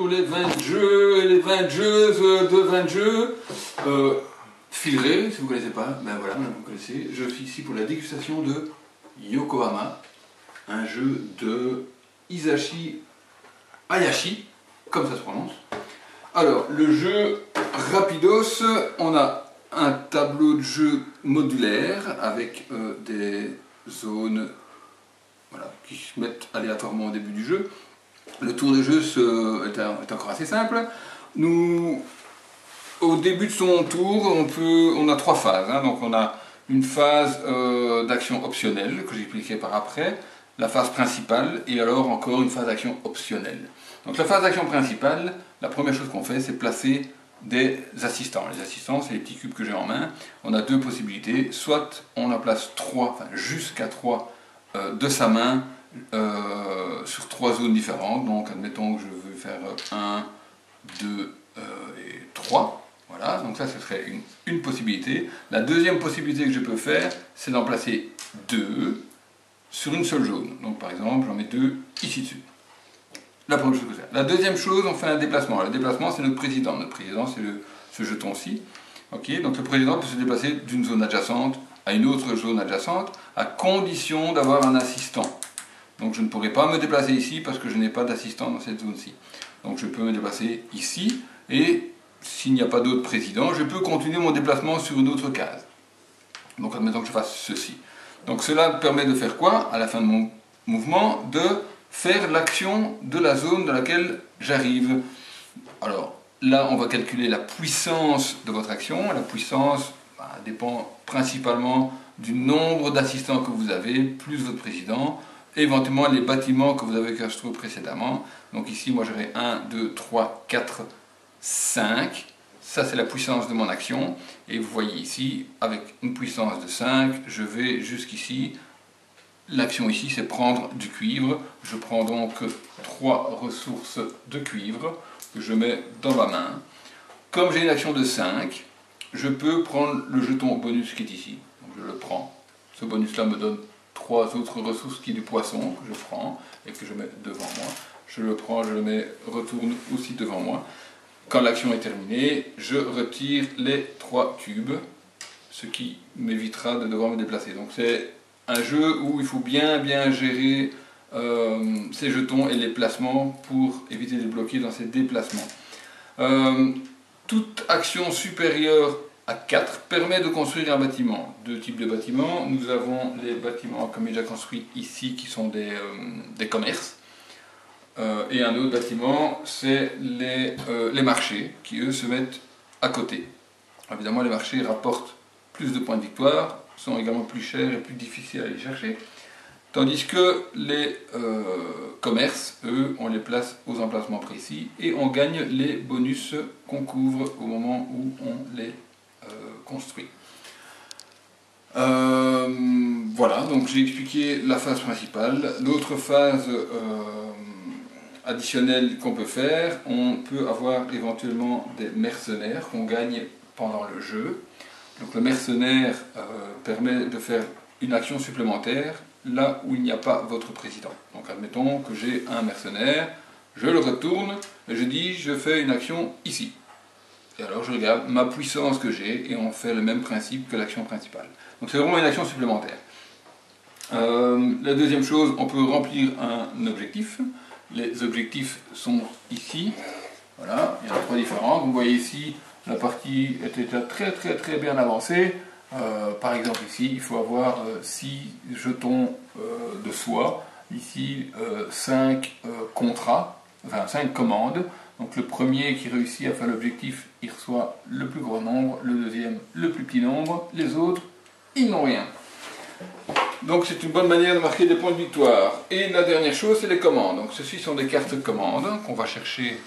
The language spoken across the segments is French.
Les 20 jeux et les 20 joueuses de 20 jeux filerés, si vous ne connaissez pas, ben voilà, vous connaissez. Je suis ici pour la dégustation de Yokohama, un jeu de Hisashi Hayashi, comme ça se prononce. Alors, le jeu rapidos, on a un tableau de jeu modulaire avec des zones voilà, qui se mettent aléatoirement au début du jeu. Le tour de jeu est encore assez simple. Au début de son tour, on a trois phases. Donc on a une phase d'action optionnelle, que j'expliquerai par après, la phase principale, et alors encore une phase d'action optionnelle. Donc la phase d'action principale, la première chose qu'on fait, c'est placer des assistants. Les assistants, c'est les petits cubes que j'ai en main. On a deux possibilités. Soit on en place 3, enfin jusqu'à 3 de sa main, sur 3 zones différentes. Donc admettons que je veux faire 1, 2 et 3. Voilà, donc ça ce serait une possibilité. La deuxième possibilité que je peux faire, c'est d'en placer 2 sur une seule zone. Donc par exemple, j'en mets 2 ici dessus. La première chose que c'est. La deuxième chose, on fait un déplacement. Le déplacement, c'est notre président. Notre président, c'est ce jeton-ci. Okay, donc le président peut se déplacer d'une zone adjacente à une autre zone adjacente, à condition d'avoir un assistant. Donc je ne pourrai pas me déplacer ici parce que je n'ai pas d'assistant dans cette zone-ci. Donc je peux me déplacer ici, et s'il n'y a pas d'autre président, je peux continuer mon déplacement sur une autre case. Donc admettons que je fasse ceci. Donc cela permet de faire quoi? À la fin de mon mouvement, de faire l'action de la zone dans laquelle j'arrive. Alors là, on va calculer la puissance de votre action. La puissance dépend principalement du nombre d'assistants que vous avez, plus votre président, et éventuellement les bâtiments que vous avez construits précédemment. Donc ici, moi j'aurai 1, 2, 3, 4, 5. Ça, c'est la puissance de mon action. Et vous voyez ici, avec une puissance de 5, je vais jusqu'ici. L'action ici, c'est prendre du cuivre. Je prends donc 3 ressources de cuivre que je mets dans ma main. Comme j'ai une action de 5, je peux prendre le jeton bonus qui est ici. Donc je le prends. Ce bonus-là me donne 3 autres ressources qui est du poisson que je prends et que je mets devant moi. Je le prends, je le mets, retourne aussi devant moi. Quand l'action est terminée, je retire les 3 cubes, ce qui m'évitera de devoir me déplacer. Donc c'est un jeu où il faut bien gérer ces jetons et les placements pour éviter de les bloquer dans ces déplacements. Toute action supérieure à 4 permet de construire un bâtiment. 2 types de bâtiments. Nous avons les bâtiments comme déjà construits ici qui sont des commerces. Et un autre bâtiment, c'est les marchés qui eux se mettent à côté. Évidemment, les marchés rapportent plus de points de victoire, sont également plus chers et plus difficiles à aller chercher. Tandis que les commerces, eux, on les place aux emplacements précis et on gagne les bonus qu'on couvre au moment où on les construit. Voilà, donc j'ai expliqué la phase principale. L'autre phase additionnelle qu'on peut faire, on peut avoir éventuellement des mercenaires qu'on gagne pendant le jeu. Donc le mercenaire permet de faire une action supplémentaire là où il n'y a pas votre président. Donc admettons que j'ai un mercenaire, je le retourne et je dis je fais une action ici. Et alors je regarde ma puissance que j'ai et on fait le même principe que l'action principale. Donc c'est vraiment une action supplémentaire. La deuxième chose, on peut remplir un objectif. Les objectifs sont ici. Voilà, il y en a 3 différents. Vous voyez ici, la partie est déjà très bien avancée. Par exemple ici, il faut avoir 6 jetons de soie. Ici, 5 contrats, enfin 5 commandes. Donc le premier qui réussit à faire l'objectif, il reçoit le plus gros nombre, le deuxième le plus petit nombre, les autres, ils n'ont rien. Donc c'est une bonne manière de marquer des points de victoire. Et la dernière chose, c'est les commandes. Donc ceci sont des cartes de commandes qu'on va chercher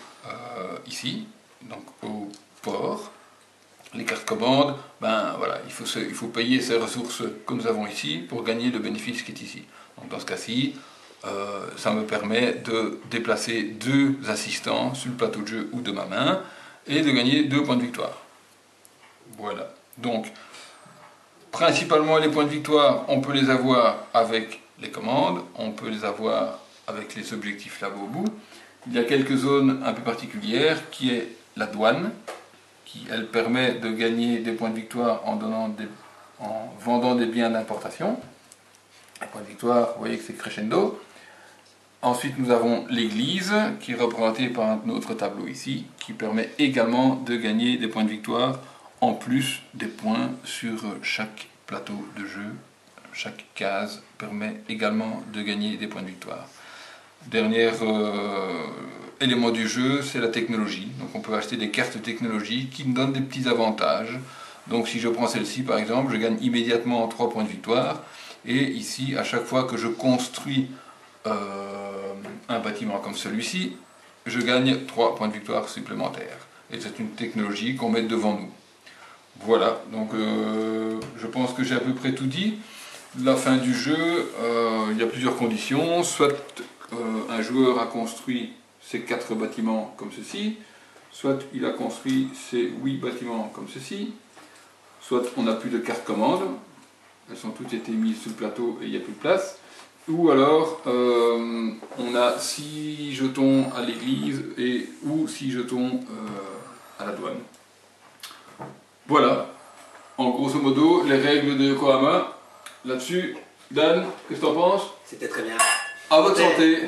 ici, donc au port. Les cartes commandes, ben voilà, il faut payer ces ressources que nous avons ici pour gagner le bénéfice qui est ici. Donc dans ce cas-ci, ça me permet de déplacer 2 assistants sur le plateau de jeu ou de ma main et de gagner 2 points de victoire. Voilà. Donc, principalement les points de victoire, on peut les avoir avec les commandes, on peut les avoir avec les objectifs là-bas au bout. Il y a quelques zones un peu particulières, qui est la douane, qui elle permet de gagner des points de victoire en vendant des biens d'importation. Les points de victoire, vous voyez que c'est crescendo. Ensuite, nous avons l'église, qui est représentée par un autre tableau ici, qui permet également de gagner des points de victoire, en plus des points sur chaque plateau de jeu. Chaque case permet également de gagner des points de victoire. Dernier élément du jeu, c'est la technologie. Donc on peut acheter des cartes technologiques qui nous donnent des petits avantages. Donc si je prends celle-ci par exemple, je gagne immédiatement 3 points de victoire. Et ici, à chaque fois que je construis un bâtiment comme celui-ci, je gagne 3 points de victoire supplémentaires. Et c'est une technologie qu'on met devant nous. Voilà, donc je pense que j'ai à peu près tout dit. La fin du jeu, il y a plusieurs conditions. Soit un joueur a construit ses 4 bâtiments comme ceci, soit il a construit ses 8 bâtiments comme ceci, soit on n'a plus de cartes commandes, elles ont toutes été mises sur le plateau et il n'y a plus de place, ou alors on a 6 jetons à l'église ou 6 jetons à la douane. Voilà, en grosso modo, les règles de Yokohama. Là-dessus, Dan, qu'est-ce que tu en penses? C'était très bien. À votre santé.